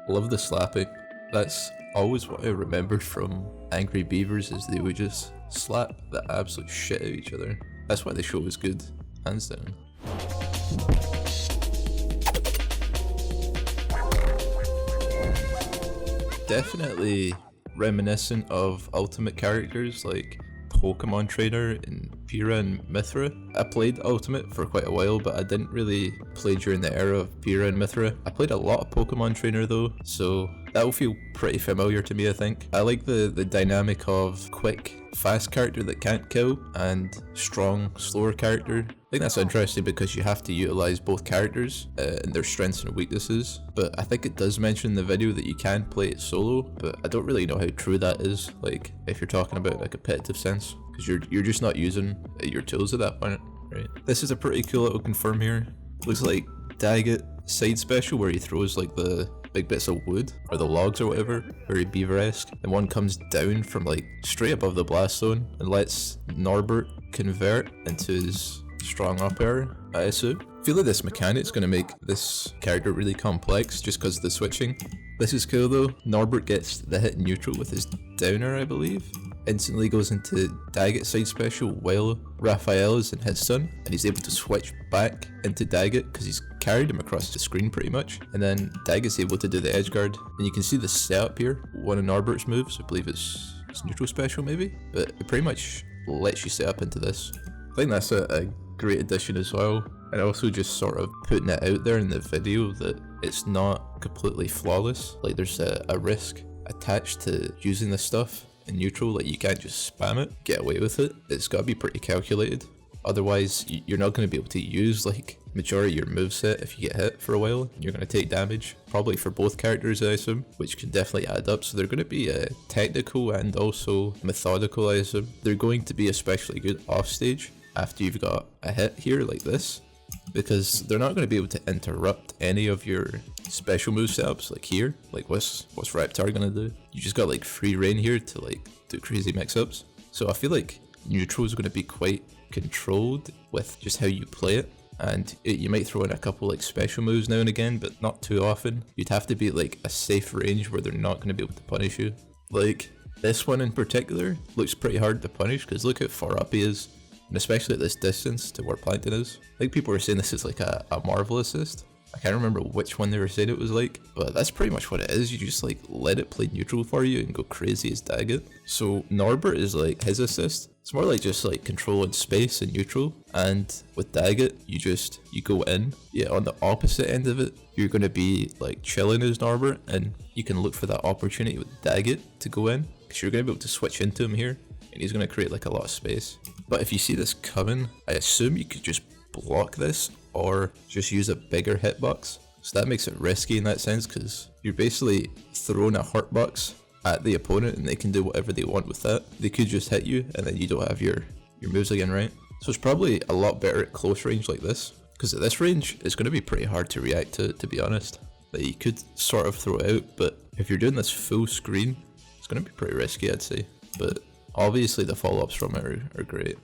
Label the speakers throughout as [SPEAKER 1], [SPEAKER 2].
[SPEAKER 1] Love the slapping. That's always what I remembered from Angry Beavers, is they would just slap the absolute shit out of each other. That's why the show was good, hands down. Definitely reminiscent of Ultimate characters like Pokemon Trainer and Pyrrha and Mithra. I played Ultimate for quite a while, but I didn't really play during the era of Pyrrha and Mithra. I played a lot of Pokemon Trainer though, so that will feel pretty familiar to me, I think. I like the dynamic of quick, fast character that can't kill and strong, slower character. I think that's interesting because you have to utilize both characters and their strengths and weaknesses. But I think it does mention in the video that you can play it solo, but I don't really know how true that is, like if you're talking about a competitive sense, because you're just not using your tools at that point, right? This is a pretty cool little confirm here. Looks like Daggett side special where he throws like the big bits of wood or the logs or whatever, very beaver-esque, and one comes down from like straight above the blast zone and lets Norbert convert into his strong up air, I assume. I feel like this mechanic's gonna make this character really complex just because of the switching. This is cool though. Norbert gets the hit neutral with his downer, I believe. Instantly goes into Daggett side special while Raphael is in his stun, and he's able to switch back into Daggett because he's carried him across the screen pretty much. And then Daggett's able to do the edge guard, and you can see the setup here. One of Norbert's moves, I believe it's neutral special maybe, but it pretty much lets you set up into this. I think that's a great addition as well, and also just sort of putting it out there in the video that it's not completely flawless. Like there's a risk attached to using this stuff in neutral, like you can't just spam it, get away with it. It's got to be pretty calculated, otherwise you're not going to be able to use like majority of your moveset if you get hit for a while. You're going to take damage, probably for both characters I assume, which can definitely add up. So they're going to be technical and also methodical, I assume. They're going to be especially good off stage after you've got a hit here like this, because they're not going to be able to interrupt any of your special move setups like here. Like what's Reptar gonna do? You just got like free reign here to like do crazy mix-ups. So I feel like neutral is going to be quite controlled with just how you play it, and you might throw in a couple like special moves now and again, but not too often. You'd have to be at like a safe range where they're not going to be able to punish you. Like this one in particular looks pretty hard to punish because look how far up he is, and especially at this distance to where Plankton is. I think people were saying this is like a Marvel assist. I can't remember which one they were saying it was like, but that's pretty much what it is. You just like let it play neutral for you and go crazy as Daggett. So Norbert is like his assist. It's more like just like controlling space and neutral, and with Daggett you go in. Yeah, on the opposite end of it you're going to be like chilling as Norbert, and you can look for that opportunity with Daggett to go in, because you're going to be able to switch into him here, and he's going to create like a lot of space. But if you see this coming, I assume you could just block this or just use a bigger hitbox. So that makes it risky in that sense, because you're basically throwing a hurtbox at the opponent and they can do whatever they want with that. They could just hit you and then you don't have your moves again, right? So it's probably a lot better at close range like this, because at this range it's going to be pretty hard to react to be honest. Like you could sort of throw it out, but if you're doing this full screen it's going to be pretty risky, I'd say. But obviously the follow-ups from it are great.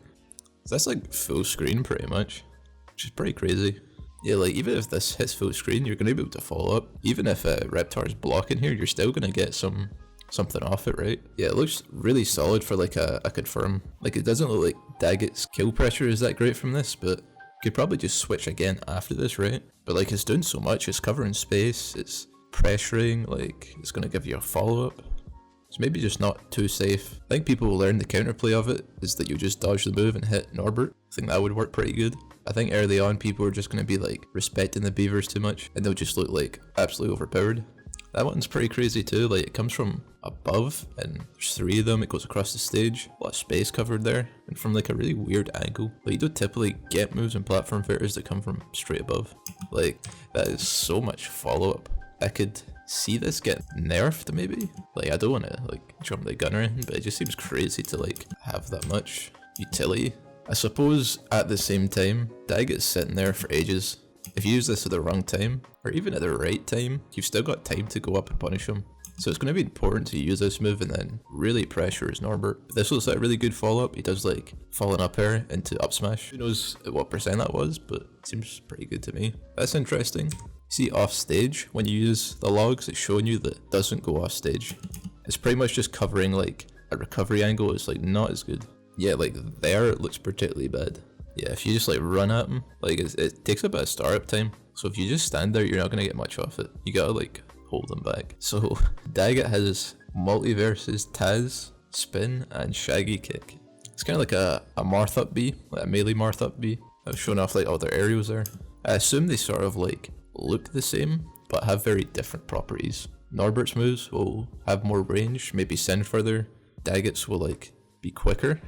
[SPEAKER 1] So that's like full screen pretty much, which is pretty crazy. Yeah, like even if this hits full screen, you're going to be able to follow up. Even if Reptar's blocking here, you're still going to get something off it, right? Yeah, it looks really solid for like a confirm. Like it doesn't look like Daggett's kill pressure is that great from this, but you could probably just switch again after this, right? But like it's doing so much, it's covering space, it's pressuring, like it's going to give you a follow-up. It's maybe just not too safe. I think people will learn the counterplay of it is that you just dodge the move and hit Norbert. I think that would work pretty good. I think early on people are just going to be like respecting the Beavers too much, and they'll just look like absolutely overpowered. That one's pretty crazy too. Like it comes from above and there's 3 of them. It goes across the stage, a lot of space covered there, and from like a really weird angle. Like you don't typically get moves in platform fighters that come from straight above. Like that is so much follow-up. I could see this get nerfed maybe. Like I don't want to like jump the gun or anything, but it just seems crazy to like have that much utility. I suppose at the same time, Daggett's sitting there for ages. If you use this at the wrong time, or even at the right time, you've still got time to go up and punish him. So it's going to be important to use this move and then really pressure his Norbert. This looks like a really good follow-up. He does like falling up air into up smash. Who knows what percent that was, but it seems pretty good to me. That's interesting. See off stage, when you use the logs, it's showing you that it doesn't go off stage. It's pretty much just covering like a recovery angle. It's like not as good. Yeah, like there it looks particularly bad. Yeah, if you just like run at him, like it takes a bit of startup time. So if you just stand there, you're not gonna get much off it. You gotta like hold them back. So Daggett has multiverses, Taz, spin, and shaggy kick. It's kind of like a Marth up B, like a melee Marth up B. I was showing off like all their aerials there. I assume they sort of like look the same, but have very different properties. Norbert's moves will have more range, maybe send further. Daggett's will like be quicker,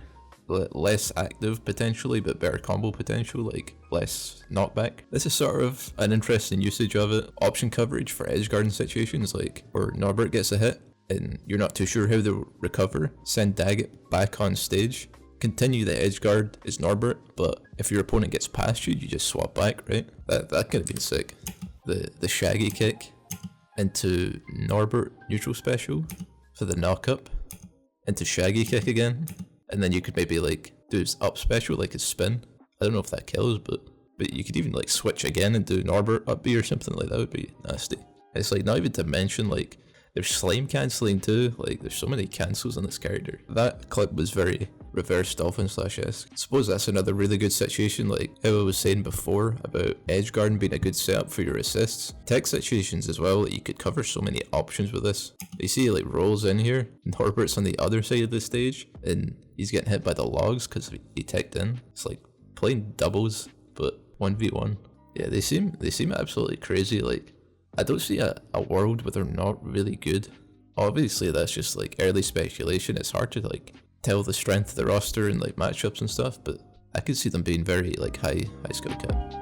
[SPEAKER 1] less active potentially, but better combo potential, like less knockback. This is sort of an interesting usage of it. Option coverage for edge guarding situations, like where Norbert gets a hit and you're not too sure how they'll recover. Send Daggett back on stage. Continue the edge guard is Norbert, but if your opponent gets past you, you just swap back, right? That could have been sick. The shaggy kick into Norbert neutral special for the knock up, into shaggy kick again, and then you could maybe like do his up special like his spin. I don't know if that kills, but you could even like switch again and do Norbert up B or something like that. Would be nasty. It's like not even to mention like there's slime cancelling too. Like there's so many cancels on this character. That clip was very reverse dolphin slash S. I suppose that's another really good situation, like how I was saying before about edge guarding being a good setup for your assists. Tech situations as well, like you could cover so many options with this. You see like rolls in here, Norbert's on the other side of the stage, and he's getting hit by the logs because he teched in. It's like playing doubles, but 1v1. Yeah, they seem absolutely crazy. Like I don't see a world where they're not really good. Obviously that's just like early speculation. It's hard to like tell the strength of the roster and like matchups and stuff, but I could see them being very like high skill cap.